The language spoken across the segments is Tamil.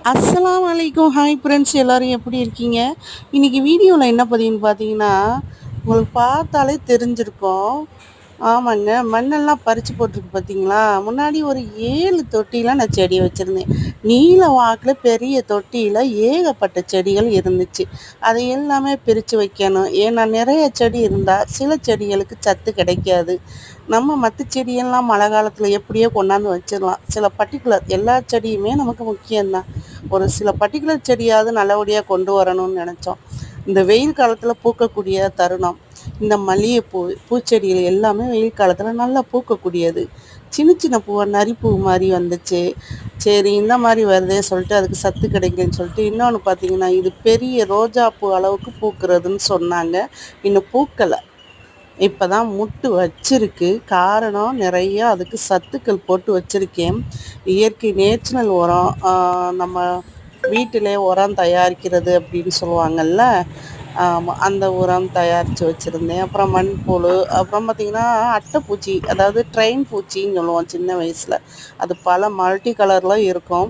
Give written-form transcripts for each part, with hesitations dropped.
அஸ்ஸலாமு அலைக்கும். ஹாய் ஃப்ரெண்ட்ஸ், எல்லோரும் எப்படி இருக்கீங்க? இன்றைக்கி வீடியோவில் என்ன பதிவுன்னு பார்த்தீங்கன்னா, உங்களுக்கு பார்த்தாலே தெரிஞ்சிருக்கும். ஆமாங்க, மண்ணெல்லாம் பறித்து போட்டிருக்கு பார்த்தீங்களா? முன்னாடி ஒரு 7 தொட்டியில் நான் செடி வச்சுருந்தேன். நீல வாக்கில் பெரிய தொட்டியில் ஏகப்பட்ட செடிகள் இருந்துச்சு. அதை எல்லாமே பிரித்து வைக்கணும். ஏன்னா நிறைய செடி இருந்தால் சில செடிகளுக்கு சத்து கிடைக்காது. நம்ம மற்ற செடியெல்லாம் மழை காலத்தில் எப்படியோ கொண்டாந்து வச்சிடலாம். சில பர்டிகுலர் எல்லா செடியுமே நமக்கு முக்கியம்தான். ஒரு சில பர்டிகுலர் செடியாவது நல்லபடியாக கொண்டு வரணும்னு நினச்சோம். இந்த வெயில் காலத்தில் பூக்கக்கூடிய தருணம், இந்த மல்லிகைப்பூ பூச்செடிகள் எல்லாமே வெயில் காலத்தில் நல்லா பூக்கக்கூடியது. சின்ன சின்ன பூவை நரிப்பூ மாதிரி வந்துச்சு. சரி, இந்த மாதிரி வருதே சொல்லிட்டு அதுக்கு சத்து கிடைக்கலன்னு சொல்லிட்டு இன்னொன்று பார்த்தீங்கன்னா, இது பெரிய ரோஜா பூ அளவுக்கு பூக்கிறதுன்னு சொன்னாங்க. இன்னும் பூக்கலை. இப்போ தான் முட்டு வச்சிருக்கு. காரணம் நிறையா அதுக்கு சத்துக்கள் போட்டு வச்சுருக்கேன். இயற்கை நேச்சுரல் உரம், நம்ம வீட்டிலே உரம் தயாரிக்கிறது அப்படின்னு சொல்லுவாங்கள்ல, அந்த உரம் தயாரித்து வச்சுருந்தேன். அப்புறம் மண்புழு, அப்புறம் பார்த்திங்கன்னா அட்டைப்பூச்சி, அதாவது ட்ரெயின் பூச்சின்னு சொல்லுவோம் சின்ன வயசில். அது பல மல்டி கலரில் இருக்கும்.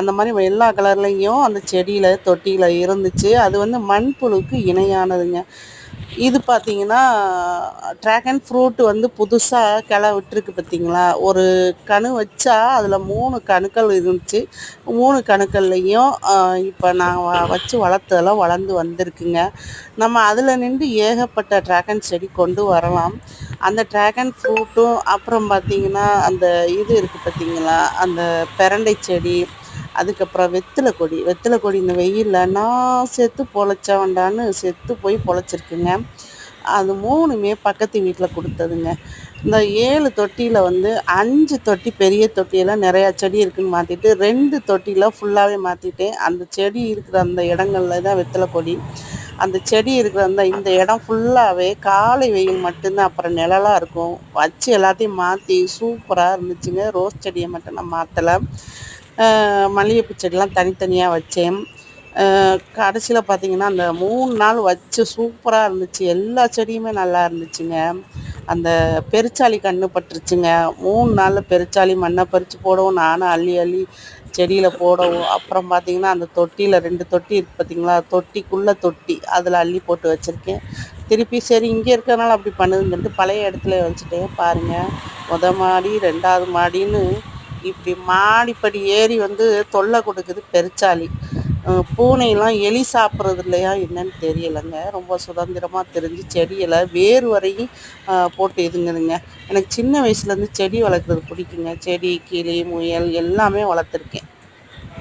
அந்த மாதிரி எல்லா கலர்லேயும் அந்த செடியில் தொட்டியில் இருந்துச்சு. அது வந்து மண்புழுக்கு இணையானதுங்க. இது பார்த்தீங்கன்னா ட்ராகன் ஃப்ரூட் வந்து புதுசாக கிளை விட்டுருக்கு பார்த்தீங்களா? ஒரு கணு வச்சா அதில் 3 கணுக்கள் இருந்துச்சு. 3 கணுக்கள்லையும் இப்போ நான் வச்சு வளர்த்ததெல்லாம் வளர்ந்து வந்திருக்குங்க. நம்ம அதில் நின்று ஏகப்பட்ட ட்ராகன் செடி கொண்டு வரலாம். அந்த ட்ராகன் ஃப்ரூட்டும், அப்புறம் பார்த்திங்கன்னா அந்த இது இருக்குது பார்த்தீங்களா, அந்த பெரண்டை செடி, அதுக்கப்புறம் வெத்தலை கொடி இந்த வெயிலில் நான் செத்து பொழைச்சவன்டான்னு செத்து போய் பொழைச்சிருக்குங்க. அது 3மே பக்கத்து வீட்டில் கொடுத்ததுங்க. இந்த 7 தொட்டியில் வந்து 5 தொட்டி பெரிய தொட்டியெல்லாம் நிறையா செடி இருக்குதுன்னு மாற்றிட்டு 2 தொட்டியில் ஃபுல்லாகவே மாற்றிட்டேன். அந்த செடி இருக்கிற அந்த இடங்களில் தான் வெத்தலை கொடி. அந்த செடி இருக்கிற இந்த இடம் ஃபுல்லாகவே காலை வெயில் மட்டும்தான், அப்புறம் நிழலாக இருக்கும். வச்சு எல்லாத்தையும் மாற்றி சூப்பராக இருந்துச்சுங்க. ரோஸ் செடியை மட்டும் நான் மாற்றலை. மல்லிகைப்பூ செடிலாம் தனித்தனியாக வச்சேன். கடைசியில் பார்த்திங்கன்னா அந்த 3 நாள் வச்சு சூப்பராக இருந்துச்சு. எல்லா செடியுமே நல்லா இருந்துச்சுங்க. அந்த பெருச்சாளி கன்று பட்டுருச்சுங்க. 3 நாளில் பெருச்சாளி மண்ணை பறித்து போடவும், நானும் அள்ளி அள்ளி செடியில் போடவும், அப்புறம் பார்த்திங்கன்னா அந்த தொட்டியில் 2 தொட்டி இருக்குது பார்த்திங்களா, தொட்டிக்குள்ளே தொட்டி அதில் அள்ளி போட்டு வச்சுருக்கேன். திருப்பி சரி இங்கே இருக்கிறனால அப்படி பண்ணுதுன்னு சொல்லிட்டு பழைய இடத்துல வச்சுட்டேன். பாருங்கள், மாடி 2வது மாடின்னு இப்படி மாடிப்படி ஏறி வந்து தொல்லை கொடுக்குது பெருச்சாளி. பூனையெல்லாம் எலி சாப்பிட்றது இல்லையா என்னன்னு தெரியலைங்க. ரொம்ப சுதந்திரமாக தெரிஞ்சு செடியில் வேறு வரையும் போட்டு இதுங்குதுங்க. எனக்கு சின்ன வயசுலேருந்து செடி வளர்க்குறது பிடிக்குங்க. செடி, கிளி, முயல் எல்லாமே வளர்த்துருக்கேன்.